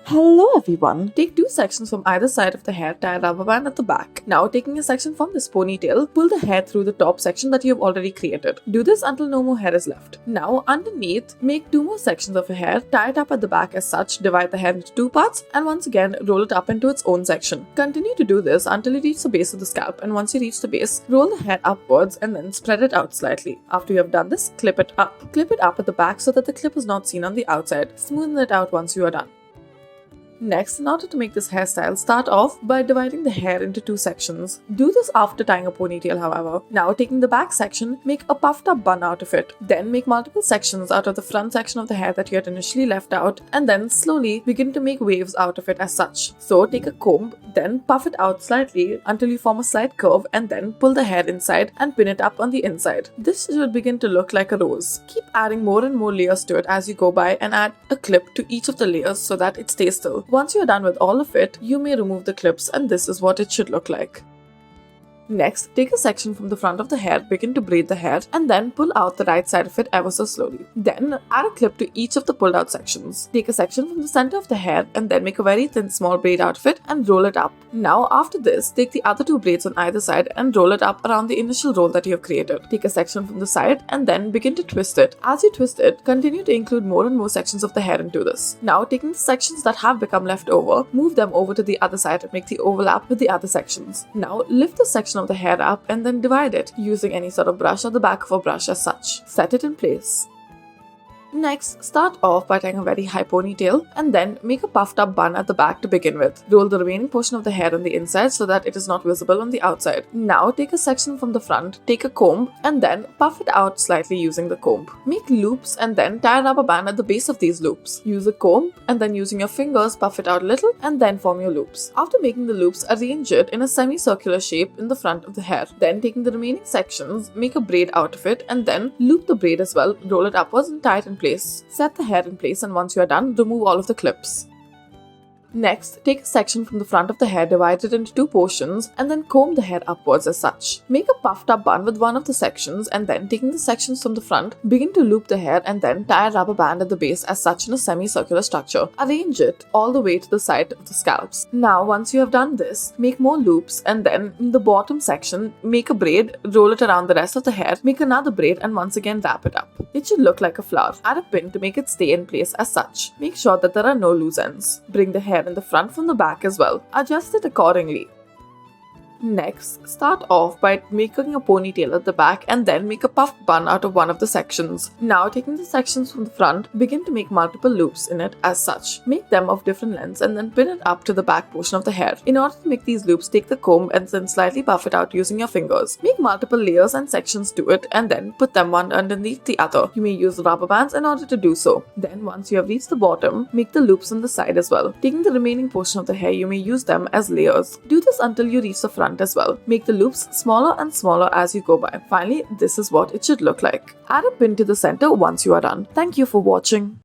Hello everyone! Take two sections from either side of the hair, tie a rubber band at the back. Now taking a section from this ponytail, pull the hair through the top section that you have already created. Do this until no more hair is left. Now underneath, make two more sections of your hair, tie it up at the back as such, divide the hair into two parts and once again roll it up into its own section. Continue to do this until you reach the base of the scalp, and once you reach the base, roll the hair upwards and then spread it out slightly. After you have done this, clip it up. Clip it up at the back so that the clip is not seen on the outside. Smoothen it out once you are done. Next, in order to make this hairstyle, start off by dividing the hair into two sections. Do this after tying a ponytail, however. Now taking the back section, make a puffed up bun out of it. Then make multiple sections out of the front section of the hair that you had initially left out, and then slowly begin to make waves out of it as such. So take a comb, then puff it out slightly until you form a slight curve, and then pull the hair inside and pin it up on the inside. This should begin to look like a rose. Keep adding more and more layers to it as you go by, and add a clip to each of the layers so that it stays still. Once you're done with all of it, you may remove the clips, and this is what it should look like. Next, take a section from the front of the hair, begin to braid the hair, and then pull out the right side of it ever so slowly. Then, add a clip to each of the pulled out sections. Take a section from the center of the hair and then make a very thin small braid out of it and roll it up. Now, after this, take the other two braids on either side and roll it up around the initial roll that you have created. Take a section from the side and then begin to twist it. As you twist it, continue to include more and more sections of the hair into this. Now, taking the sections that have become left over, move them over to the other side and make the overlap with the other sections. Now, lift the section of the hair up and then divide it using any sort of brush or the back of a brush as such. Set it in place. Next, start off by tying a very high ponytail and then make a puffed up bun at the back to begin with. Roll the remaining portion of the hair on the inside so that it is not visible on the outside. Now take a section from the front, take a comb and then puff it out slightly using the comb. Make loops and then tie a rubber band at the base of these loops. Use a comb and then using your fingers puff it out a little and then form your loops. After making the loops, arrange it in a semicircular shape in the front of the hair. Then taking the remaining sections, make a braid out of it and then loop the braid as well, roll it upwards and tie it in place. Set the hair in place, and once you are done, remove all of the clips. Next, take a section from the front of the hair, divide it into two portions, and then comb the hair upwards as such. Make a puffed up bun with one of the sections, and then taking the sections from the front, begin to loop the hair and then tie a rubber band at the base as such in a semicircular structure. Arrange it all the way to the side of the scalps. Now, once you have done this, make more loops, and then in the bottom section, make a braid, roll it around the rest of the hair, make another braid, and once again wrap it up. It should look like a flower. Add a pin to make it stay in place as such. Make sure that there are no loose ends. Bring the hair in the front from the back as well. Adjust it accordingly. Next, start off by making a ponytail at the back and then make a puffed bun out of one of the sections. Now, taking the sections from the front, begin to make multiple loops in it as such. Make them of different lengths and then pin it up to the back portion of the hair. In order to make these loops, take the comb and then slightly buff it out using your fingers. Make multiple layers and sections to it and then put them one underneath the other. You may use rubber bands in order to do so. Then, once you have reached the bottom, make the loops on the side as well. Taking the remaining portion of the hair, you may use them as layers. Do this until you reach the front as well. Make the loops smaller and smaller as you go by. Finally, this is what it should look like. Add a pin to the center once you are done. Thank you for watching.